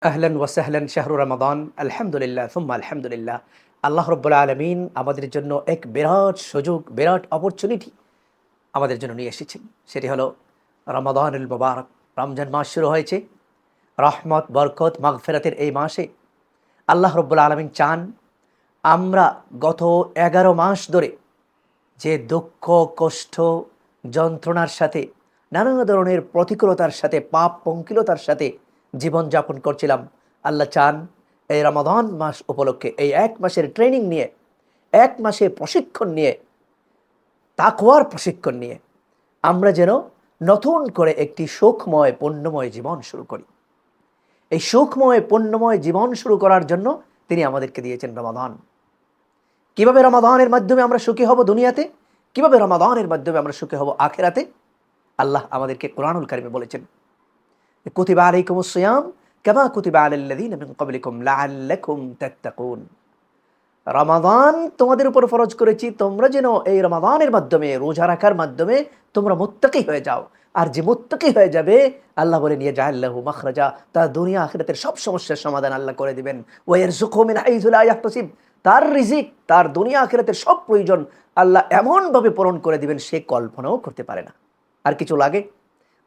আহলান ওয়াসাহলান শাহরু রমাদান আলহামদুলিল্লাহ সুম্মা আলহামদুলিল্লাহ। আল্লাহ রব্বুল আলমিন আমাদের জন্য এক বিরাট সুযোগ, বিরাট অপরচুনিটি আমাদের জন্য নিয়ে এসেছেন। সেটি হলো রমাদানুল মুবারক। রমজান মাস শুরু হয়েছে। রহমত, বরকত, মাগফিরাতের এই মাসে আল্লাহ রব্বুল আলমিন চান আমরা গত 11 মাস ধরে যে দুঃখ, কষ্ট, যন্ত্রণার সাথে, নানা ধরনের প্রতিকূলতার সাথে, পাপ পঙ্কিলতার সাথে জীবনযাপন করছিলাম, আল্লাহ চান এই রমাদান মাস উপলক্ষে, এই 1 মাসের ট্রেনিং নিয়ে, 1 মাসে প্রশিক্ষণ নিয়ে, তাকওয়ার প্রশিক্ষণ নিয়ে আমরা যেন নতুন করে একটি সুখময় পুণ্যময় জীবন শুরু করি। এই সুখময় পুণ্যময় জীবন শুরু করার জন্য তিনি আমাদেরকে দিয়েছেন রমাদান। কিভাবে রমাদানের মাধ্যমে আমরা সুখী হব দুনিয়াতে, কিভাবে রমাদানের মাধ্যমে আমরা সুখী হব আখিরাতে, আল্লাহ আমাদেরকে কোরআনুল কারিমে বলেছেন, কুতিবা আলাইকুমুস সিয়াম কামা কুতিবা আলাল্লাযীনা মিন ক্বাবলিকুম লাআল্লাকুম তাত্তাকুন। রমাদান তোমাদের উপর ফরজ করেছি, তোমরা যেন এই রমাদানের মাধ্যমে, রোজা রাখার মাধ্যমে তোমরা মুত্তাকি হয়ে যাও। আর যে মুত্তাকি হয়ে যাবে, আল্লাহ বলে নিয়ে জাআল্লাহু মাখরাজা, তার দুনিয়া আখিরাতের সব সমস্যার সমাধান আল্লাহ করে দিবেন। ওয়া ইয়ারযুকুহু মিন হাইযু লা ইয়াহতাসিব, তার রিজিক, তার দুনিয়া আখিরাতের সব প্রয়োজন আল্লাহ এমনভাবে পূরণ করে দিবেন সে কল্পনাও করতে পারে না। আর কিছু লাগে?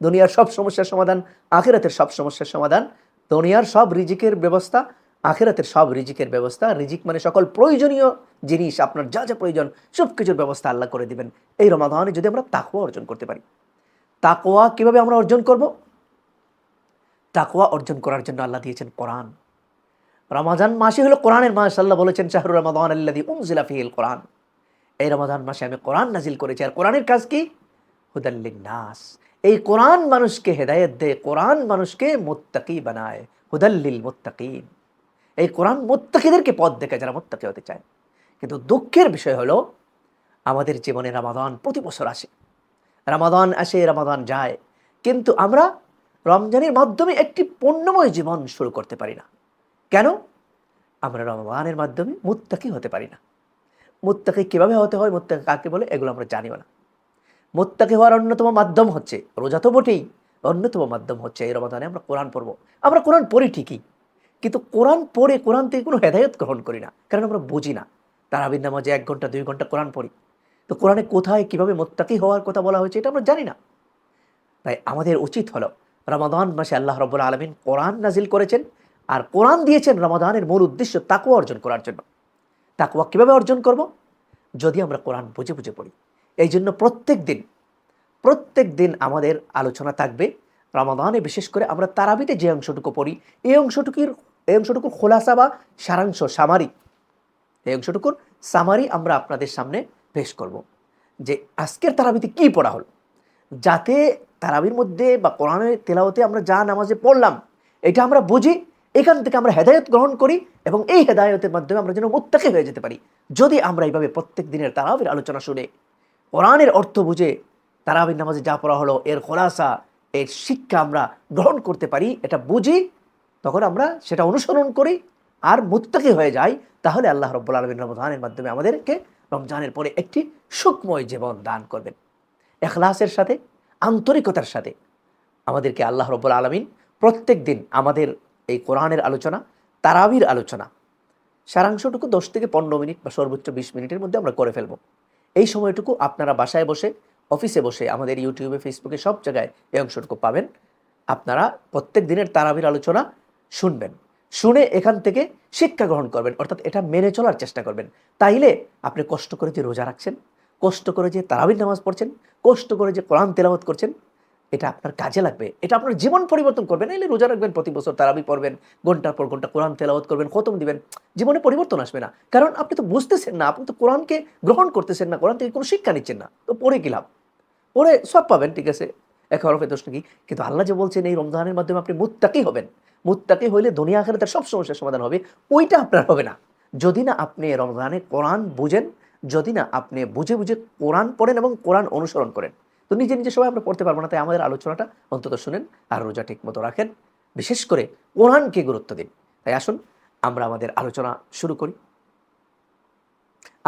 দুনিয়ার সব সমস্যার সমাধান, আখিরাতের সব সমস্যার সমাধান। দুনিয়ার সব রিজিকের ব্যবস্থা, আখিরাতের সব রিজিকের ব্যবস্থা। রিজিক মানে সকল প্রয়োজনীয় জিনিস, আপনার যা যা প্রয়োজন সব কিছুর ব্যবস্থা আল্লাহ করে দিবেন এই রমাদানে, যদি আমরা তাকওয়া অর্জন করতে পারি। তাকওয়া কিভাবে আমরা অর্জন করব? তাকওয়া অর্জন করার জন্য আল্লাহ দিয়েছেন কোরআন। রমাদান মাসে হলো কোরআনের মাস। আল্লাহ বলেছেন শাহরু রমাদান আল্লাযী উনজিলা ফীহিল কোরআন। এই রমাদান মাসে আমি কোরআন নাজিল করেছি। আর কোরআনের কাজ কি? হুদাল লিন্নাস। এই কোরআন মানুষকে হেদায়েত দেয়, কোরআন মানুষকে মুত্তাকি বানায়। হুদাল লিল মুত্তাকিন। এই কোরআন মুত্তাকিদেরকে পথ দেখায়, যারা মুত্তাকি হতে চায়। কিন্তু দুঃখের বিষয় হলো আমাদের জীবনে রমাদান প্রতি বছর আসে, রমাদান আসে, রমাদান যায়, কিন্তু আমরা রমজানের মাধ্যমে একটি পুণ্যময় জীবন শুরু করতে পারি না। কেন? আমরা রমাদানের মাধ্যমে মুত্তাকি হতে পারি না। মুত্তাকি কিভাবে হতে হয়, মুত্তাকি কাকে বলে, এগুলো আমরা জানিও না। মুত্তাকি হওয়ার অন্যতম মাধ্যম হচ্ছে, রোজা তো বটেই, অন্যতম মাধ্যম হচ্ছে এই রমাদানে আমরা কোরআন পড়ব। আমরা কোরআন পড়ি ঠিকই, কিন্তু কোরআন পড়ে কোরআন থেকে কোনো হেদায়েত গ্রহণ করি না, কারণ আমরা বুঝি না। তারাবির নামাজে 1 ঘন্টা 2 ঘন্টা কোরআন পড়ি, তো কোরআনে কোথায় কিভাবে মুত্তাকি হওয়ার কথা বলা হয়েছে এটা আমরা জানি না। তাই আমাদের উচিত হলো, রমাদান মাসে আল্লাহ রাব্বুল আলামিন কোরআন নাজিল করেছেন, আর কোরআন দিয়েছেন রমাদানের মূল উদ্দেশ্য তাকওয়া অর্জন করার জন্য। তাকওয়া কিভাবে অর্জন করব? যদি আমরা কোরআন বুঝে বুঝে পড়ি। এই জন্য প্রত্যেক দিন আমাদের আলোচনা থাকবে। রমাদানে বিশেষ করে আমরা তারাবিতে যে অংশটুকু পড়ি, এই অংশটুকুর খোলাসা বা সারাংশ, সামারি, এই অংশটুকুর সামারি আমরা আপনাদের সামনে পেশ করব, যে আজকের তারাবিতে কি পড়া হলো, যাতে তারাবির মধ্যে বা কোরআনের তেলাওয়াতে আমরা যা নামাজে পড়লাম এটা আমরা বুঝি, এখান থেকে আমরা হেদায়েত গ্রহণ করি, এবং এই হেদায়েতের মাধ্যমে আমরা যেন মুত্তাকি হয়ে যেতে পারি। যদি আমরা এইভাবে প্রত্যেক দিনের তারাবির আলোচনা শুনে, কোরআনের অর্থ বুঝে, তারাবির নামাজে যা পড়া হলো এর খোলাসা, এর শিক্ষা আমরা গ্রহণ করতে পারি, এটা বুঝি, তখন আমরা সেটা অনুসরণ করি আর মুত্তাকি হয়ে যাই, তাহলে আল্লাহ রাব্বুল আলামিন রমজানের মাধ্যমে আমাদেরকে রমজানের পরে একটি সুখময় জীবন দান করবেন। ইখলাসের সাথে, আন্তরিকতার সাথে আমাদেরকে আল্লাহ রাব্বুল আলামিন প্রত্যেক দিন আমাদের এই কোরআনের আলোচনা, তারাবির আলোচনা, সারাংশটুকু 10 থেকে 15 মিনিট বা সর্বোচ্চ 20 মিনিটের মধ্যে আমরা করে ফেলব। এই সময়টুকু আপনারা বাসায় বসে, অফিসে বসে, আমাদের ইউটিউবে, ফেসবুকে সব জায়গায় এই অংশটুকু পাবেন। আপনারা প্রত্যেক দিনের তারাবির আলোচনা শুনবেন, শুনে এখান থেকে শিক্ষা গ্রহণ করবেন, অর্থাৎ এটা মেনে চলার চেষ্টা করবেন। তাইলে আপনি কষ্ট করে যে রোজা রাখছেন, কষ্ট করে যে তারাবির নামাজ পড়ছেন, কষ্ট করে যে কোরআন তেলাওয়াত করছেন, এটা আপনার কাজে লাগবে, এটা আপনার জীবন পরিবর্তন করবে। নাইলে রোজা রাখবেন, প্রতি বছর তারাবি পড়বেন, ঘন্টার পর ঘন্টা কোরআন তেলাওয়াত করবেন, খতম দিবেন, জীবনে পরিবর্তন আসবে না। কারণ আপনি তো বুঝতেছেন না, আপনি তো কোরআনকে গ্রহণ করতেছেন না, কোরআন থেকে কোনো শিক্ষা নিচ্ছেন না, তো পড়ে কি লাভ? পড়ে সব পাবেন, ঠিক আছে, এক হরফে দোষ নাকি, কিন্তু আল্লাহ যে বলছেন এই রমজানের মাধ্যমে আপনি মুত্তাকি হবেন, মুত্তাকি হইলে দুনিয়া আখিরাতের সব সমস্যার সমাধান হবে, ওইটা আপনার হবে না যদি না আপনি রমজানে কোরআন বুঝেন, যদি না আপনি বুঝে বুঝে কোরআন পড়েন এবং কোরআন অনুসরণ করেন। তো নিজে নিজে সবাই আমরা পড়তে পারবো না, তাই আমাদের আলোচনাটা অন্তত শুনেন আর রোজা ঠিক মতো রাখেন, বিশেষ করে কোরআনকে গুরুত্ব দিন। তাই আসুন আমরা আমাদের আলোচনা শুরু করি।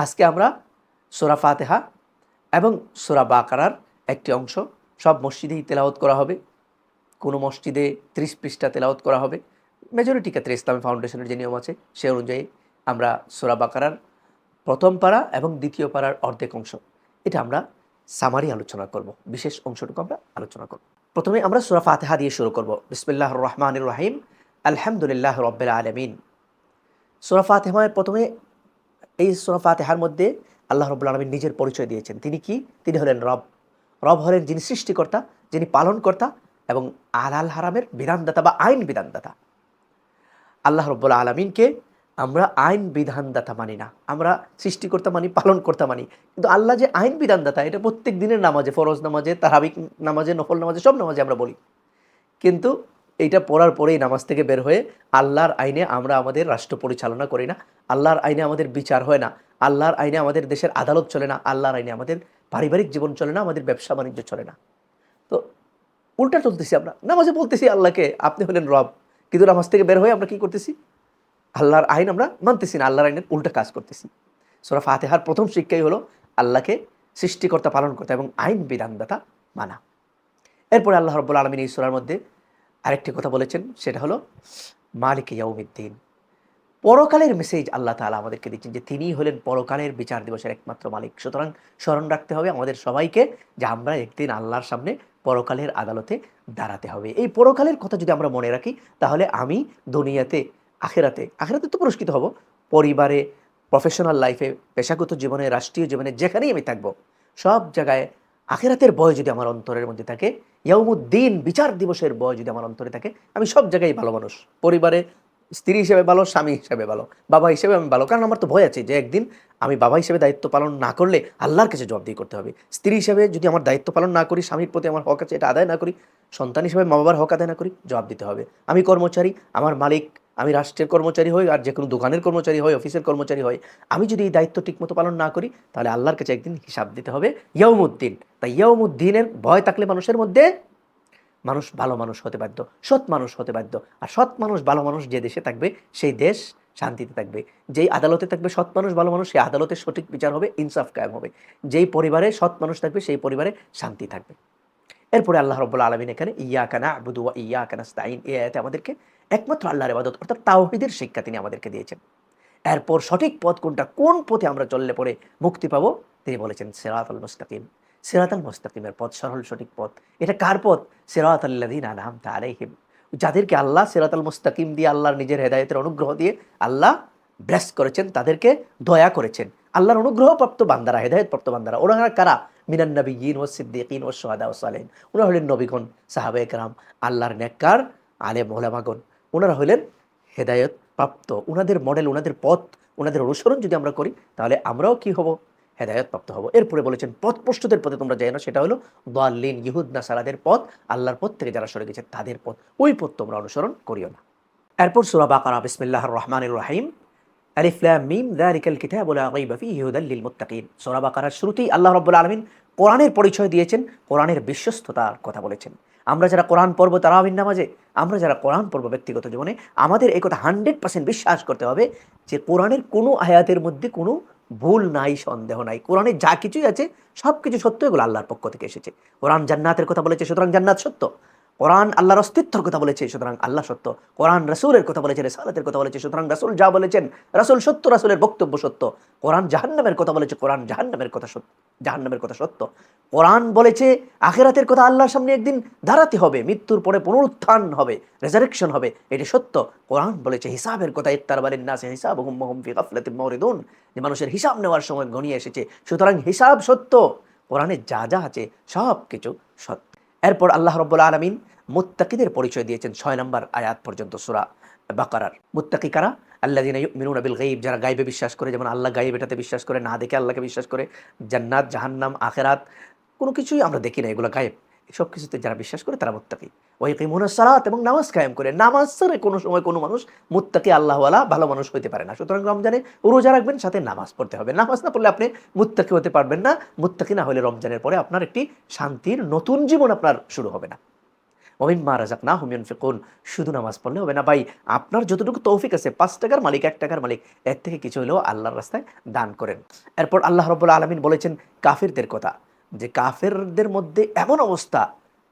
আজকে আমরা সূরা ফাতিহা এবং সূরা বাকারার একটি অংশ সব মসজিদেই তেলাওয়াত করা হবে। কোনো মসজিদে 30 পৃষ্ঠা তেলাওয়াত করা হবে, মেজরিটি ক্ষেত্রে ইসলামী ফাউন্ডেশনের যে নিয়ম আছে সে অনুযায়ী আমরা সূরা বাকারার প্রথম পারা এবং দ্বিতীয় পারার অর্ধেক অংশ এটা আমরা সামারি আলোচনা করব, বিশেষ অংশটুকু আমরা আলোচনা করব। প্রথমে আমরা সূরা ফাতিহা দিয়ে শুরু করব। বিসমিল্লাহির রহমানির রহিম, আলহামদুলিল্লাহ রাব্বিল আলামিন। সূরা ফাতিহায় প্রথমে, এই সূরা ফাতিহার মধ্যে আল্লাহ রাব্বুল আলামিন নিজের পরিচয় দিয়েছেন। তিনি কি? তিনি হলেন রব। রব হলেন যিনি সৃষ্টিকর্তা, যিনি পালনকর্তা এবং হালাল হারামের বিধানদাতা বা আইন বিধানদাতা। আল্লাহ রাব্বুল আলামিনকে আমরা আইন বিধানদাতা মানি না, আমরা সৃষ্টিকর্তা মানি, পালনকর্তা মানি। কিন্তু আল্লাহ যে আইন বিধানদাতা, এটা প্রত্যেক দিনের নামাজে, ফরজ নামাজে, তারাবিক নামাজে, নফল নামাজে, সব নামাজে আমরা বলি। কিন্তু এইটা পড়ার পরেই নামাজ থেকে বের হয়ে আল্লাহর আইনে আমরা আমাদের রাষ্ট্র পরিচালনা করি না, আল্লাহর আইনে আমাদের বিচার হয় না, আল্লাহর আইনে আমাদের দেশের আদালত চলে না, আল্লাহর আইনে আমাদের পারিবারিক জীবন চলে না, আমাদের ব্যবসা বাণিজ্য চলে না। তো উল্টা চলতেছি আমরা, নামাজে বলতেছি আল্লাহকে আপনি হলেন রব, কিন্তু নামাজ থেকে বের হয়ে আমরা কি করতেছি? আল্লাহর আইন আমরা মানতেছি না, আল্লাহর আইনের উল্টা কাজ করতেছি। সূরা ফাতিহার প্রথম শিক্ষাই হলো আল্লাহকে সৃষ্টিকর্তা, পালনকর্তা এবং আইন বিধানদাতা মানা। এরপরে আল্লাহ রাব্বুল আলামিন এই সূরার মধ্যে আরেকটি কথা বলেছেন, সেটা হলো মালিক ইয়াউমিদ্দিন। পরকালের মেসেজ আল্লাহ তাআলা আমাদেরকে দিচ্ছেন যে তিনিই হলেন পরকালের বিচার দিবসের একমাত্র মালিক। সুতরাং স্মরণ রাখতে হবে আমাদের সবাইকে যে আমরা একদিন আল্লাহর সামনে পরকালের আদালতে দাঁড়াতে হবে। এই পরকালের কথা যদি আমরা মনে রাখি, তাহলে আমি দুনিয়াতে, আখেরাতে তো পুরস্কৃত হব, পরিবারে, প্রফেশনাল লাইফে, পেশাগত জীবনে, রাষ্ট্রীয় জীবনে, যেখানেই আমি থাকবো, সব জায়গায় আখেরাতের ভয় যদি আমার অন্তরের মধ্যে থাকে, ইয়াউমুদ্দিন বিচার দিবসের ভয় যদি আমার অন্তরে থাকে, আমি সব জায়গায় ভালো মানুষ। পরিবারে স্ত্রী হিসেবে ভালো, স্বামী হিসেবে ভালো, বাবা হিসেবে আমি ভালো, কারণ আমার তো ভয় আছে যে একদিন আমি বাবা হিসেবে দায়িত্ব পালন না করলে আল্লাহর কাছে জবাবদিহি করতে হবে। স্ত্রী হিসেবে যদি আমার দায়িত্ব পালন না করি, স্বামীর প্রতি আমার হক আছে এটা আদায় না করি, সন্তান হিসেবে মা বাবার হক আদায় না করি, জবাব দিতে হবে। আমি কর্মচারী, আমার মালিক, আমি রাষ্ট্রের কর্মচারী হই আর যে কোনো দোকানের কর্মচারী হই, অফিসের কর্মচারী হই, আমি যদি এই দায়িত্ব ঠিকমতো পালন না করি, তাহলে আল্লাহর কাছে একদিন হিসাব দিতে হবে ইয়াউমুদ্দিন। তাই ইয়াউমুদ্দিনের ভয় থাকলে মানুষের মধ্যে, মানুষ ভালো মানুষ হতে বাধ্য, সৎ মানুষ হতে বাধ্য। আর সৎ মানুষ, ভালো মানুষ যে দেশে থাকবে সেই দেশ শান্তিতে থাকবে। যেই আদালতে থাকবে সৎ মানুষ, ভালো মানুষ, সেই আদালতে সঠিক বিচার হবে, ইনসাফ কায়েম হবে। যেই পরিবারে সৎ মানুষ থাকবে সেই পরিবারে শান্তি থাকবে। এরপরে আল্লাহ রাব্বুল আলামিন এখানে ইয়াকা না'বুদু ওয়া ইয়াকা নাস্তাঈন, এই আয়াতে আমাদেরকে একমাত্র আল্লাহর ইবাদত অর্থাৎ তাওহীদের শিক্ষা তিনি আমাদেরকে দিয়েছেন। এরপর সঠিক পথ কোনটা, কোন পথে আমরা চললে পরে মুক্তি পাবো, তিনি বলেছেন সিরাতাল মুস্তাকিম। সিরাতাল মুস্তাকিমের পথ, সরল সঠিক পথ। এটা কার পথ? সিরাতাল্লাযীনা আন'আমতা আলাইহিম, যাদেরকে আল্লাহ সিরাতাল মুস্তাকিম দিয়ে, আল্লাহর নিজের হেদায়েতের অনুগ্রহ দিয়ে আল্লাহ ব্লেস করেছেন, তাদেরকে দয়া করেছেন। আল্লাহর অনুগ্রহপ্রাপ্ত বান্দারা, হেদায়েতপ্রাপ্ত বান্দারা, ওনারা কারা? মিনান নাবিয়্যিন ওয়াস সিদ্দীকিন ওয়াস শুহাদা ওয়াস সালিহিন। ওনারা হলেন নবীগণ, সাহাবায়ে কেরাম, আল্লাহর নেককার আলেম ওলামাগণ। ওনারা হলেন হেদায়েত প্রাপ্ত। ওনাদের মডেল, ওনাদের পথ, ওনাদের অনুসরণ যদি আমরা করি, তাহলে আমরাও কি হব? হেদায়েত প্রাপ্ত হব। এরপরে বলেছেন পথভ্রষ্টদের পথে তোমরা যাই না, সেটা হলো দাল্লিন, ইহুদ নাসারাদের পথ, আল্লাহর পথ থেকে যারা সরে গেছে তাদের পথ, ওই পথ তোমরা অনুসরণ করিও না। এরপর সূরা বাকারা, বিসমিল্লাহির রহমানির রহিম, আলিফ লাম মিম যালিকাল কিতাবু লা রাইবা ফীহি হুদাল লিল মুত্তাকিন। সূরা বাকারার শুরুতেই আল্লাহ রাব্বুল আলামিন কোরআনের পরিচয় দিয়েছেন, কোরআনের বিশ্বস্ততার কথা বলেছেন। আমরা যারা কোরআন পড়ব তারাবির নামাজে, আমরা যারা কোরআন পড়ব ব্যক্তিগত জীবনে, আমাদের এই কথা 100% বিশ্বাস করতে হবে যে কোরআনের কোনো আয়াতের মধ্যে কোনো ভুল নাই, সন্দেহ নাই। কোরআনে যা কিছুই আছে সব কিছু সত্য, এগুলো আল্লাহর পক্ষ থেকে এসেছে। কোরআন জান্নাতের কথা বলেছে, সুতরাং জান্নাত সত্য। কোরআন আল্লাহর অস্তিত্বের কথা বলেছে, সুতরাং আল্লাহ সত্য। কোরআন রাসূলের কথা বলেছে, রিসালাতের কথা বলেছে, সুতরাং রাসূল যা বলেছেন রাসূল সত্য, রাসূলের বক্তব্য সত্য। কোরআন জাহান্নামের কথা বলেছে, কোরআন জাহান্নামের কথা সত্য, জাহান্নামের কথা সত্য। কোরআন বলেছে আখিরাতের কথা, আল্লাহর সামনে একদিন দাঁড়াতে হবে, মৃত্যুর পরে পুনরুত্থান হবে, রেজারেকশন হবে, এটি সত্য। কোরআন বলেছে হিসাবের কথা, ইত্তারবালিন নাসি হিসাবুহুম ওয়া হুম ফি গাফলাতিন মুরিদুন, যে মানুষের হিসাব নেওয়ার সময় ঘনিয়ে এসেছে, সুতরাং হিসাব সত্য। কোরআনে যা যা আছে সব কিছু সত্য। এরপর আল্লাহ রাব্বুল আলামিন মুত্তাকিদের পরিচয় দিয়েছেন 6 নম্বর আয়াত পর্যন্ত সূরা বাকারার। মুত্তাকি কারা? আল্লাযীনা ইউমিনুনা বিল গায়ব, যারা গায়বে বিশ্বাস করে, যেমন আল্লাহ গায়ব এটাতে বিশ্বাস করে, না দেখে আল্লাহকে বিশ্বাস করে। জান্নাত, জাহান্নাম, আখিরাত কোনো কিছুই আমরা দেখি না, এগুলো গায়েব। সব কিছুতে যারা বিশ্বাস করে তারা মুত্তাকি। ওয়া ইয়াকিমুনাস সালাত, এবং নামাজ কায়েম করে। নামাজ ছাড়া কোনো সময় কোনো মানুষ মুত্তাকি, আল্লাহওয়ালা, ভালো মানুষ হইতে পারে না। সুতরাং রমজানে রোজা রাখবেন, সাথে নামাজ পড়তে হবে। নামাজ না পড়লে আপনি মুত্তাকি হতে পারবেন না। মুত্তাকি না হলে রমজানের পরে আপনার একটি শান্তির নতুন জীবন আপনার শুরু হবে না। ওমিম্মা রাযাকনাহুম ইউনফিকুন, শুধু নামাজ পড়লে হবে না ভাই, আপনার যতটুকু তৌফিক আছে, 5 টাকার মালিক, 1 টাকার মালিক, এর থেকে কিছু হলেও আল্লাহর রাস্তায় দান করেন। এরপর আল্লাহ রাব্বুল আলামিন বলেছেন কাফিরদের কথা, যে কাফেরদের মধ্যে এমন অবস্থা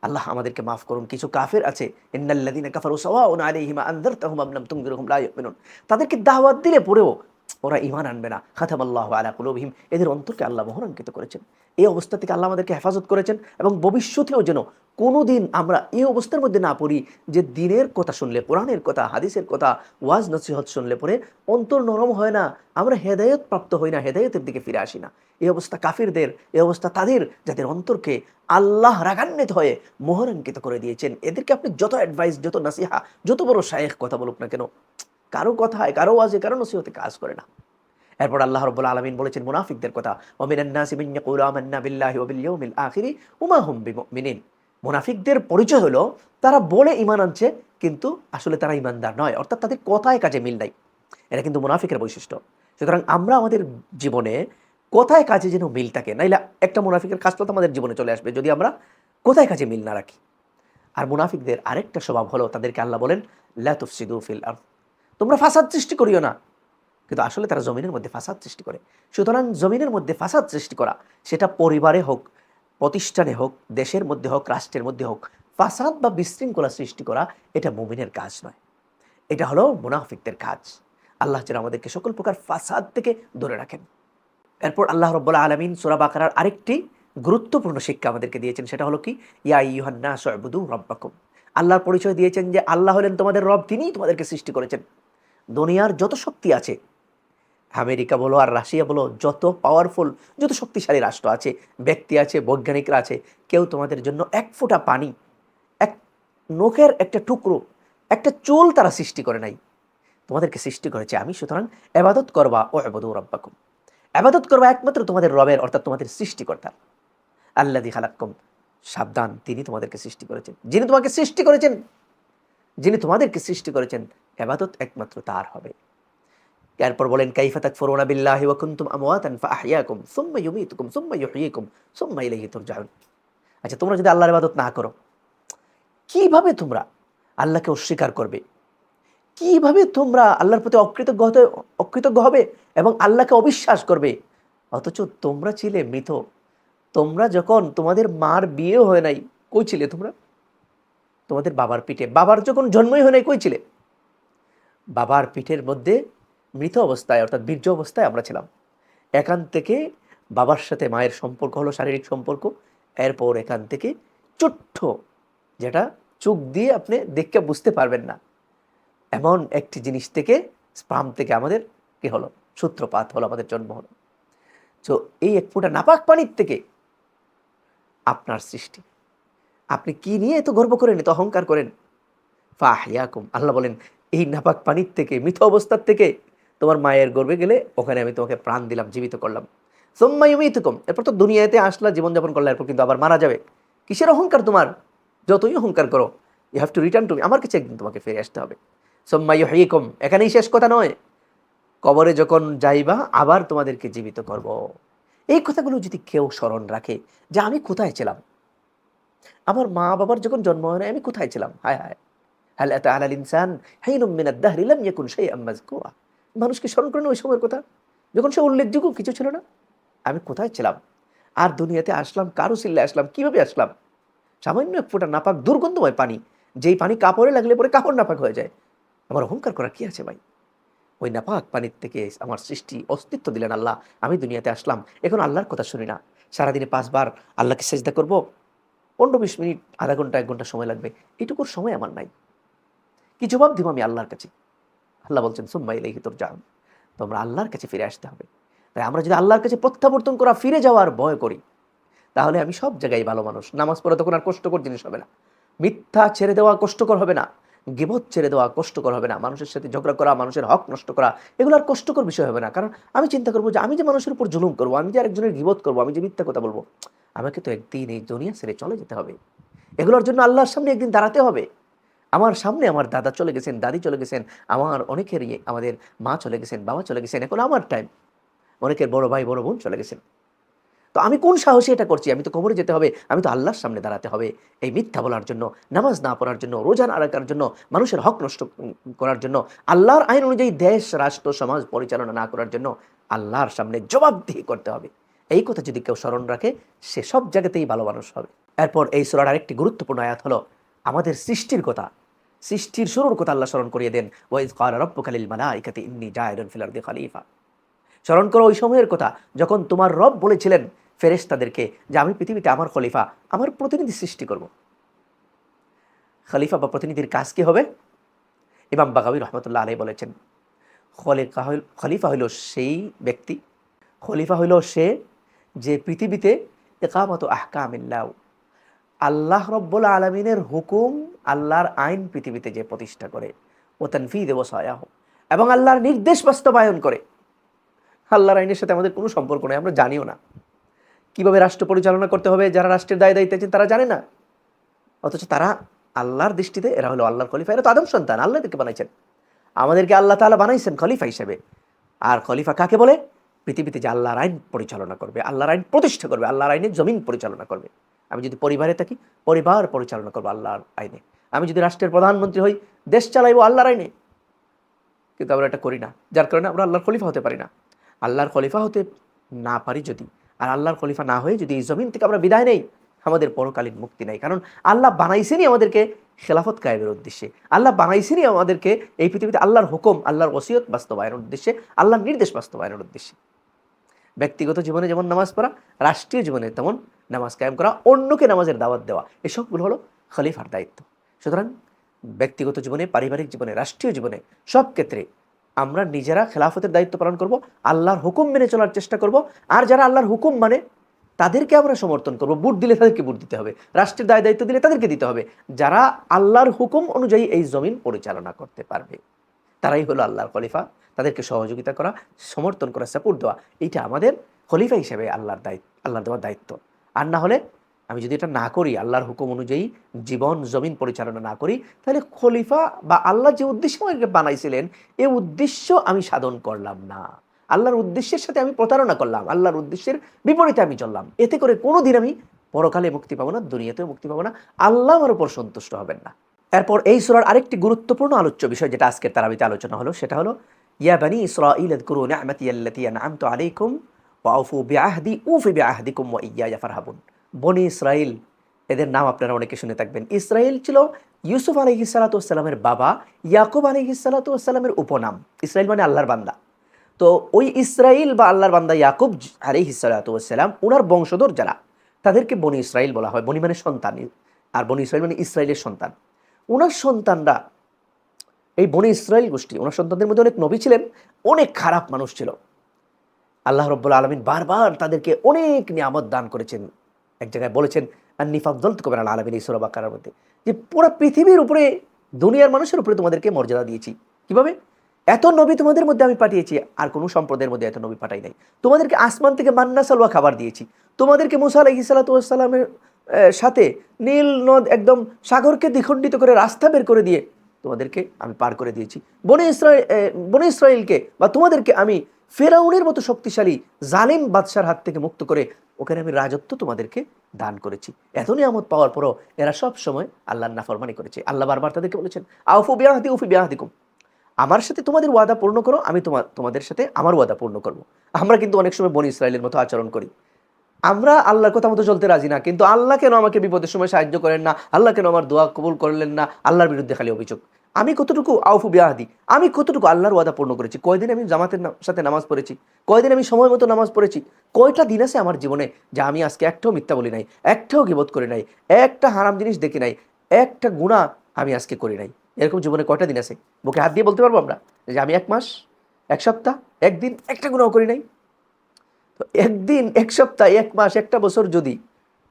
আল্লাহ আমাদেরকে মাফ করুন। কিছু কাফের আছে, ইন্নাল্লাযীনা কাফারু সাওয়াউন আলাইহিম আনযারতাহুম আম লাম তুনযিরহুম লা ইউমিনুন, তাদেরকে দাওয়াত দিলে পরেও ওরা ঈমান আনবে না। খাতামাল্লাহু আলা কুলুবিহিম, এদের অন্তরকে আল্লাহ মোহরাঙ্কিত করেছেন। এই অবস্থা থেকে আল্লাহ আমাদেরকে হেফাজত করেছেন এবং ভবিষ্যতেও যেন কোনোদিন আমরা এই অবস্থার মধ্যে না পড়ি যে দিনের কথা শুনলে, কোরআনের কথা, হাদিসের কথা, ওয়াজ নসিহত শুনলে পরে অন্তর নরম হয় না, আমরা হেদায়েত প্রাপ্ত হই না, হেদায়েতের দিকে ফিরে আসি না। এই অবস্থা কাফিরদের, এই অবস্থা তাদের যাদের অন্তরকে আল্লাহ রাগান্বিত হয়ে মোহরাঙ্কিত করে দিয়েছেন। এদেরকে আপনি যত অ্যাডভাইস, যত নাসিহা, যত বড় শায়েখ কথা বলুক না কেন, কারো কথায়, কারো ওয়াজে, কারো নসিহতে কাজ করে না। এরপর আল্লাহ রাব্বুল আলামিন বলেছেন মুনাফিকদের কথা, ওয়া মিনান নাসি মান ইয়াকুলু আমান্না বিল্লাহি ওয়া বিল ইয়াউমিল আখিরি ওয়া মা হুম বিমুমিনিন। মুনাফিকদের পরিচয় হলো তারা বলে ঈমান আনছে কিন্তু আসলে তারা ঈমানদার নয়, অর্থাৎ তাদের কথায় কাজে মিল নাই। এটা কিন্তু মুনাফিকের বৈশিষ্ট্য। সুতরাং আমরা আমাদের জীবনে কথায় কাজে যেন মিল থাকে, নাইলে একটা মুনাফিকের খাসলত আমাদের জীবনে চলে আসবে যদি আমরা কথায় কাজে মিল না রাখি। আর মুনাফিকদের আরেকটা স্বভাব হলো, তাদেরকে আল্লাহ বলেন লা তুফসিদু ফিল আরদ, তোমরা ফাসাদ সৃষ্টি করিও না। কিন্তু আসলে তারা জমিনের মধ্যে ফাসাদ সৃষ্টি করে। সুতরাং জমিনের মধ্যে ফাসাদ সৃষ্টি করা, সেটা পরিবারে হোক, প্রতিষ্ঠানে হোক, দেশের মধ্যে হোক, রাষ্ট্রের মধ্যে হোক, ফাসাদ বা বিশৃঙ্খলা সৃষ্টি করা এটা মুমিনের কাজ নয়, এটা হলো মুনাফিকদের কাজ। আল্লাহ যেন আমাদেরকে সকল প্রকার ফাসাদ থেকে দূরে রাখেন। এরপর আল্লাহ রাব্বুল আলামিন সূরা বাকারার আরেকটি গুরুত্বপূর্ণ শিক্ষা আমাদেরকে দিয়েছেন, সেটা হলো কি, ইয়া আইয়ুহান নাসু উবুদু রাব্বাকুম। আল্লাহর পরিচয় দিয়েছেন যে আল্লাহ হলেন তোমাদের রব, তিনিই তোমাদেরকে সৃষ্টি করেছেন। দুনিয়ার যত শক্তি আছে, আমেরিকা বলো আর রাশিয়া বলো, যত পাওয়ারফুল, যত শক্তিশালী রাষ্ট্র আছে, ব্যক্তি আছে, বৈজ্ঞানিকরা আছে, কেউ তোমাদের জন্য এক ফোঁটা পানি, এক নখের একটা টুকরো, একটা চুল তারা সৃষ্টি করে নাই। তোমাদেরকে সৃষ্টি করেছে আমি। সুতরাং ইবাদত করবা ও ইবাদু রাব্বাকুম, ইবাদত করবা একমাত্র তোমাদের রবের, অর্থাৎ তোমাদের সৃষ্টিকর্তার। আল্লাযী খালাক্কুম, সাবধান, তিনি তোমাদেরকে সৃষ্টি করেছেন। যিনি তোমাকে সৃষ্টি করেছেন, যিনি তোমাদেরকে সৃষ্টি করেছেন, ইবাদত একমাত্র তার হবে। এরপর বলেন কাইফা তাকফুরুনা বিল্লাহি ওয়া কুনতুম আমওয়াতান ফাআহইয়াকুম সুম্মা ইউমীতুকুম সুম্মা ইউহয়িকুম সুম্মা ইলাইহি তুরজাউন। আচ্ছা, তোমরা যদি আল্লাহর ইবাদত না করো, কিভাবে তোমরা আল্লাহকে অস্বীকার করবে? কিভাবে তোমরা আল্লাহর প্রতি অকৃতজ্ঞ হবে এবং আল্লাহকে অবিশ্বাস করবে? অথচ তোমরা ছিলে মৃত। তোমরা যখন তোমাদের মার বিয়ে হয় নাই, কই ছিলে তোমরা? তোমাদের বাবার পিঠে। বাবার যখন জন্মই হয় নাই, কই ছিলে? বাবার পিঠের মধ্যে মৃত অবস্থায়, অর্থাৎ বীর্য অবস্থায় আমরা ছিলাম। এখান থেকে বাবার সাথে মায়ের সম্পর্ক হলো শারীরিক সম্পর্ক। এরপর এখান থেকে ছোট্ট, যেটা চোখ দিয়ে আপনি দেখে বুঝতে পারবেন না, এমন একটি জিনিস থেকে, স্পার্ম থেকে আমাদের কি হলো, সূত্রপাত হলো, আমাদের জন্ম হলো। তো এই এক ফোঁটা নাপাক পানির থেকে আপনার সৃষ্টি। আপনি কি নিয়ে এত গর্ব করেন, এত অহংকার করেন? ফাহিয়াকুম, আল্লাহ বলেন এই নাপাক পানির থেকে, মৃত অবস্থার থেকে তোমার মায়ের গর্ভে গেলে ওখানে আমি তোমাকে প্রাণ দিলাম, জীবিত করলাম। সুম্মা ইউমীতুকুম, এরপর তো দুনিয়াতে আসলা, জীবনযাপন করলে, এরপর কিন্তু আবার মারা যাবে। কিসের অহংকার তোমার? যতই অহংকার করো, you have to return to me, আমার কাছে একদিন তোমাকে ফিরে আসতে হবে। সুম্মা ইউহয়িকুম, এখানেই শেষ কথা নয়, কবরে যখন যাইবা আবার তোমাদেরকে জীবিত করব। এই কথাগুলো যদি কেউ স্মরণ রাখে যে আমি কোথায় ছিলাম, আমার মা বাবার যখন জন্ম হয় না আমি কোথায় ছিলাম, হায় হায়, হাল আতা আলাল ইনসান হিনুম মিনাদ দাহরি লাম ইয়াকুন শাইআম মাযকুরা। মানুষকে স্মরণ করেন ওই সময়ের কথা, যখন সে উল্লেখযোগ্য কিছু ছিল না। আমি কোথায় ছিলাম? আর দুনিয়াতে আসলাম কার উসিলায় আসলাম, কিভাবে আসলাম? সামান্য এক ফোঁটা নাপাক দুর্গন্ধময় পানি, যেই পানি কাপড়ে লাগলে পরে কাপড় নাপাক হয়ে যায়। আমার অহংকার করার কি আছে ভাই? ওই নাপাক পানির থেকে আমার সৃষ্টি, অস্তিত্ব দিলেন আল্লাহ। আমি দুনিয়াতে আসলাম, এখন আল্লাহর কথা শুনি না। সারাদিনে 5 বার আল্লাহকে সেজদা করব, 15-20 মিনিট, আধা ঘন্টা, 1 ঘন্টা সময় লাগবে, এটুকুর সময় আমার নাই। কি জবাব দিব আমি আল্লাহর কাছে? আল্লাহ বলছেন সুম্মা ইলাইহি তুরজাউন, তোমরা আল্লাহর কাছে ফিরে আসতে হবে। তাই আমরা যদি আল্লাহর কাছে প্রত্যাবর্তন করা, ফিরে যাওয়ার ভয় করি, তাহলে আমি সব জায়গায় ভালো মানুষ। নামাজ পড়া তখন আর কষ্টকর জিনিস হবে না, মিথ্যা ছেড়ে দেওয়া কষ্টকর হবে না, গীবত ছেড়ে দেওয়া কষ্টকর হবে না, মানুষের সাথে ঝগড়া করা, মানুষের হক নষ্ট করা, এগুলো আর কষ্টকর বিষয় হবে না। কারণ আমি চিন্তা করবো যে আমি যে মানুষের উপর জুলুম করবো, আমি যে আরেকজনের গীবত করবো, আমি যে মিথ্যা কথা বলবো, আমাকে তো একদিন এই দুনিয়া ছেড়ে চলে যেতে হবে। এগুলোর জন্য আল্লাহর সামনে একদিন দাঁড়াতে হবে। আমার সামনে আমার দাদা চলে গেছেন, দাদি চলে গেছেন, আমার অনেকেরই, আমাদের মা চলে গেছেন, বাবা চলে গেছেন, এখন আমার টাইম। অনেকের বড় ভাই বড় বোন চলে গেছেন। তো আমি কোন সাহসে এটা করছি? আমি তো কবরে যেতে হবে, আমি তো আল্লাহর সামনে দাঁড়াতে হবে। এই মিথ্যা বলার জন্য, নামাজ না পড়ার জন্য, রোজা না রাখার জন্য, মানুষের হক নষ্ট করার জন্য, আল্লাহর আইন অনুযায়ী দেশ, রাষ্ট্র, সমাজ পরিচালনা না করার জন্য আল্লাহর সামনে জবাবদিহি করতে হবে। এই কথা যদি কেউ স্মরণ রাখে, সে সব জায়গাতেই ভালো মানুষ হবে। এরপর এই সূরার আরেকটি গুরুত্বপূর্ণ আয়াত হলো আমাদের সৃষ্টির কথা, সৃষ্টির শুরুর কথা আল্লাহ স্মরণ করিয়ে দেন। ওয়াইজ ক্বালা রাব্বুকা লিল মালাইকাতি ইন্নী জাইলুন ফিল আরদি খলিফা। স্মরণ করো ওই সময়ের কথা যখন তোমার রব বলেছিলেন ফেরেশতাদেরকে যে আমি পৃথিবীতে আমার খলিফা, আমার প্রতিনিধি সৃষ্টি করব। খলিফা বা প্রতিনিধির কাজ কি হবে? ইমাম বাগাবী রহমতুল্লাহ আলাইহি বলেছেন খলিফা হইল সেই ব্যক্তি, খলিফা হইল সে যে পৃথিবীতে ইকামাতু আহকামিল্লাহ, আল্লাহ রব্বুল আলমিনের হুকুম, আল্লাহর আইন পৃথিবীতে যে প্রতিষ্ঠা করে, ও তানফিদ ওয়াসায়াহু, এবং আল্লাহর নির্দেশ বাস্তবায়ন করে। আল্লাহর আইনের সাথে আমাদের কোনো সম্পর্ক নেই, আমরা জানিও না কিভাবে রাষ্ট্র পরিচালনা করতে হবে। যারা রাষ্ট্রের দায় দায়িত্বে আছেন তারা জানে না, অথচ তারা আল্লাহর দৃষ্টিতে এরা হলো আল্লাহর খলিফা, এরা তো আদম সন্তান, আল্লাহ এদেরকে বানাইছেন। আমাদেরকে আল্লাহ তাআলা বানাইছেন খলিফা হিসেবে। আর খলিফা কাকে বলে? পৃথিবীতে যে আল্লাহর আইন পরিচালনা করবে, আল্লাহর আইন প্রতিষ্ঠা করবে, আল্লাহর আইনের জমিন পরিচালনা করবে। আমি যদি পরিবারে থাকি, পরিবার পরিচালনা করবো আল্লাহর আইনে। আমি যদি রাষ্ট্রের প্রধানমন্ত্রী হই, দেশ চালাইবো আল্লাহর আইনে। কিন্তু আমরা এটা করি না, যার কারণে আমরা আল্লাহর খলিফা হতে পারি না। আল্লাহর খলিফা হতে না পারি যদি, আর আল্লাহর খলিফা না হয়ে যদি এই জমিন থেকে আমরা বিদায় নেই, আমাদের পরকালীন মুক্তি নাই। কারণ আল্লাহ বানাইছেনই আমাদেরকে খেলাফত কায়েমের উদ্দেশ্যে, আল্লাহ বানাইছেনই আমাদেরকে এই পৃথিবীতে আল্লাহর হুকুম, আল্লাহর ওসিয়ত বাস্তবায়নের উদ্দেশ্যে, আল্লাহর নির্দেশ বাস্তবায়নের উদ্দেশ্যে। ব্যক্তিগত জীবনে যেমন নামাজ পড়া, রাষ্ট্রীয় জীবনে তেমন নামাজ কায়েম করা, অন্যকে নামাজের দাওয়াত দেওয়া, এসবগুলো হলো খলিফার দায়িত্ব। সুতরাং ব্যক্তিগত জীবনে, পারিবারিক জীবনে, রাষ্ট্রীয় জীবনে, সব ক্ষেত্রে আমরা নিজেরা খেলাফতের দায়িত্ব পালন করব, আল্লাহর হুকুম মেনে চলার চেষ্টা করব। আর যারা আল্লাহর হুকুম মানে তাদেরকে আমরা সমর্থন করব। ভোট দিলে তাদেরকে ভোট দিতে হবে, রাষ্ট্রের দায় দায়িত্ব দিলে তাদেরকে দিতে হবে। যারা আল্লাহর হুকুম অনুযায়ী এই জমিন পরিচালনা করতে পারবে, তারাই হলো আল্লাহর খলিফা। তাদেরকে সহযোগিতা করা, সমর্থন করা, সাপোর্ট দেওয়া, এইটা আমাদের খলিফা হিসেবে আল্লাহর দায়িত্ব, আল্লাহর দেওয়ার দায়িত্ব। আর না হলে, আমি যদি এটা না করি, আল্লাহর হুকুম অনুযায়ী জীবন জমিন পরিচালনা না করি, তাহলে খলিফা বা আল্লাহ যে উদ্দেশ্য আমাকে বানাইছিলেন, এই উদ্দেশ্য আমি সাধন করলাম না। আল্লাহর উদ্দেশ্যের সাথে আমি প্রতারণা করলাম, আল্লাহর উদ্দেশ্যের বিপরীতে আমি চললাম। এতে করে কোনোদিন আমি পরকালে মুক্তি পাবো না, দুনিয়াতেও মুক্তি পাবো না, আল্লাহ আমার উপর সন্তুষ্ট হবেন না। এরপর এই সূরার আরেকটি গুরুত্বপূর্ণ আলোচ্য বিষয় যেটা আজকের তারাবিতে আলোচনা হলো, সেটা হলো ইয়া বানি ইসরাঈল আযকুরু নি'মাতি আল্লাতী আন'আমতু আলাইকুম ওয়া আউফু বিআহদি উফি বিআহদিকুম ওয়া ইয়্যায়া ফারহাবুন। বনি ইসরাইল, এদের নাম আপনারা অনেকে শুনে থাকবেন। ইসরাইল ছিল ইউসুফ আলাইহিস সালাতু ওয়াস সালামের বাবা ইয়াকুব আলাইহিস সালাতু ওয়াস সালামের উপনাম। ইসরাইল মানে আল্লাহর বান্দা। তো ওই ইসরাইল বা আল্লাহর বান্দা ইয়াকুব আলাইহিস সালাতু ওয়াস সালাম, ওনার বংশধর যারা, তাদেরকে বনি ইসরাইল বলা হয়। বনি মানে সন্তান, আর বনি ইসরাইল মানে ইসরাইলের সন্তান। ওনার সন্তানরা, এই বনি ইসরাইল গোষ্ঠী, ওনার সন্তানদের মধ্যে অনেক নবী ছিলেন, অনেক খারাপ মানুষ ছিল। আল্লাহ রাব্বুল আলামিন বারবার তাদেরকে অনেক নিয়ামত দান করেছেন। এক জায়গায় বলেছেন আন্নী ফাদ্দালতুকুম আলাল আলামিন, এই সূরা বাকারার মধ্যে, যে পুরো পৃথিবীর উপরে, দুনিয়ার মানুষের উপরে তোমাদেরকে মর্যাদা দিয়েছি। কিভাবে? এত নবী তোমাদের মধ্যে আমি পাঠিয়েছি, আর কোনো সম্প্রদায়ের মধ্যে এত নবী পাঠাই নাই। তোমাদেরকে আসমান থেকে মান্না সালওয়া খাবার দিয়েছি। তোমাদেরকে মুসা আলাইহিস সালাতু ওয়াস সালামের সাথে নীল নদ, একদম সাগরকে দ্বিখণ্ডিত করে রাস্তা বের করে দিয়ে তোমাদেরকে আমি পার করে দিয়েছি। বনি ইসরাইলকে বা তোমাদেরকে আমি ফেরাউনের মতো শক্তিশালী জালিম বাদশার হাত থেকে মুক্ত করে ওখানে আমি রাজত্ব তোমাদেরকে দান করেছি। এত নিয়ামত পাওয়ার পরও এরা সব সময় আল্লাহর নাফরমানি করেছে। আল্লাহ বারবার তাদেরকে বলেছেন আউফু বিআহদি উফি বিআহদিকুম, আমার সাথে তোমাদের ওয়াদা পূর্ণ করো, আমি তোমাদের সাথে আমার ওয়াদা পূর্ণ করব। আমরা কিন্তু অনেক সময় বনি ইসরাইলের মতো আচরণ করি। আমরা আল্লাহর কথা মতো চলতে রাজি না, কিন্তু আল্লাহ কেন আমাকে বিপদের সময় সাহায্য করেন না, আল্লাহ কেন আমার দোয়া কবুল করলেন না, আল্লাহর বিরুদ্ধে খালি অভিযোগ। আমি কতটুকু আউফু বিআহদি, আমি কতটুকু আল্লাহর ওয়াদা পূর্ণ করেছি? কয়দিন আমি জামাতের সাথে নামাজ পড়েছি? কয়দিন আমি সময় মতো নামাজ পড়েছি? কয়টা দিন আছে আমার জীবনে যে আমি আজকে একটাও মিথ্যা বলি নাই, একটাও গীবত করি নাই, একটা হারাম জিনিস দেখি নাই, একটা গুনাহ আমি আজকে করি নাই? এরকম জীবনে কয়টা দিন আছে? বুকে হাত দিয়ে বলতে পারবো আমরা যে আমি 1 মাস, 1 সপ্তাহ, 1 দিন একটা গুনাহ করি নাই? তো একদিন, 1 সপ্তাহ, 1 মাস, একটা বছর যদি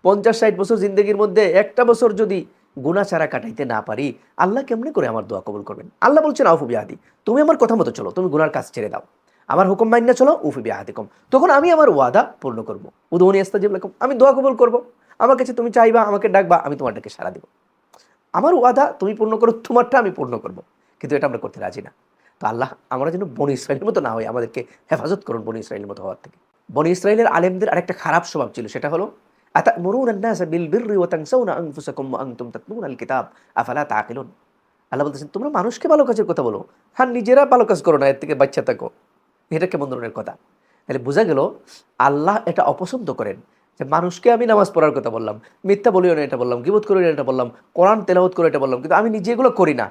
50-60 বছর জিন্দগির মধ্যে একটা বছর যদি গুনাহ ছাড়া কাটাইতে না পারি, আল্লাহ কেমনে করে আমার দোয়া কবুল করবেন? আল্লাহ বলছেন আউফু বিআহদি, তুমি আমার কথা মতো চলো, তুমি গুনার কাজ ছেড়ে দাও, আমার হুকুম মাইন্না চলো, উফি বিআহদিকুম, তখন আমি আমার ওয়াদা পূর্ণ করবো। উদুনি আস্তাজিব লাকুম, আমি দোয়া কবুল করবো। আমার কাছে তুমি চাইবা, আমাকে ডাকবা, আমি তোমার ডাকে সাড়া দেব। আমার ওয়াদা তুমি পূর্ণ করো, তোমারটা আমি পূর্ণ করবো। কিন্তু এটা আমরা করতে রাজি না। তো আল্লাহ, আমরা যেন বনি ইসরাইলের মতো না হই, আমাদেরকে হেফাজত করুন বনি ইসরাইলের মতো হওয়ার থেকে। বনি ইসরাইলের আলেমদের আরেকটা খারাপ স্বভাব ছিল, সেটা হলো আতা'মুরুনা আন-নাসা বিল বিররি ওয়া তানসাউনা আনফুসাকুম ওয়া আনতুম তাতলুনাল কিতাব আফালা তাআকিলুন। আল্লাহ বলতেছেন তোমরা মানুষকে ভালো কাজের কথা বলো, হ্যাঁ নিজেরা ভালো কাজ করো না, এর থেকে বাচ্চা থাকো। এটা কেমন ধরনের কথা? তাহলে বোঝা গেল আল্লাহ এটা অপছন্দ করেন যে মানুষকে আমি নামাজ পড়ার কথা বললাম, মিথ্যা বলিও না এটা বললাম, গীবত করিও না এটা বললাম, কোরআন তেলাওয়াত করে এটা বললাম, কিন্তু আমি নিজে এগুলো করি না।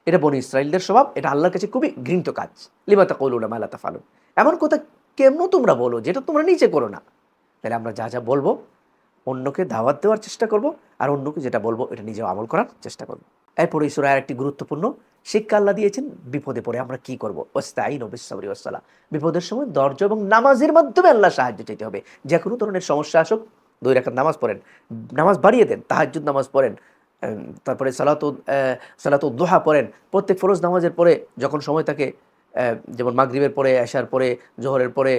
এটা বনি ইসরাইলদের স্বভাব, এটা আল্লাহর কাছে খুবই ঘৃণিত কাজ। লিমা তাকুলুনা মা লা তাফআলুন, এমন কথা কেমন তোমরা বলো যেটা তোমরা নিজে করো না। তাহলে আমরা যা যা বলবো অন্যকে দাওয়াত দেওয়ার চেষ্টা করব, আর অন্যকে যেটা বলবো এটা নিজেও আমল করার চেষ্টা করব। এরপরে এই সূরায় আরেকটি গুরুত্বপূর্ণ শিক্ষা আল্লাহ দিয়েছেন, বিপদে পড়ে আমরা কি করবো। ওয়াস্তাঈনু বিস-সাবরি ওয়াস-সালাহ, বিপদের সময় ধৈর্য এবং নামাজের মাধ্যমে আল্লাহ সাহায্য চাইতে হবে। যে কোনো ধরনের সমস্যা আসুক, 2 রাকাত নামাজ পড়েন, নামাজ বাড়িয়ে দেন, তাহাজ্জুদ নামাজ পড়েন, তারপরে সালাতুদ দুহা পড়েন। প্রত্যেক ফরজ নামাজের পরে যখন সময় থাকে, যেমন মাগরিবের পরে, এশার পরে, জোহরের পরে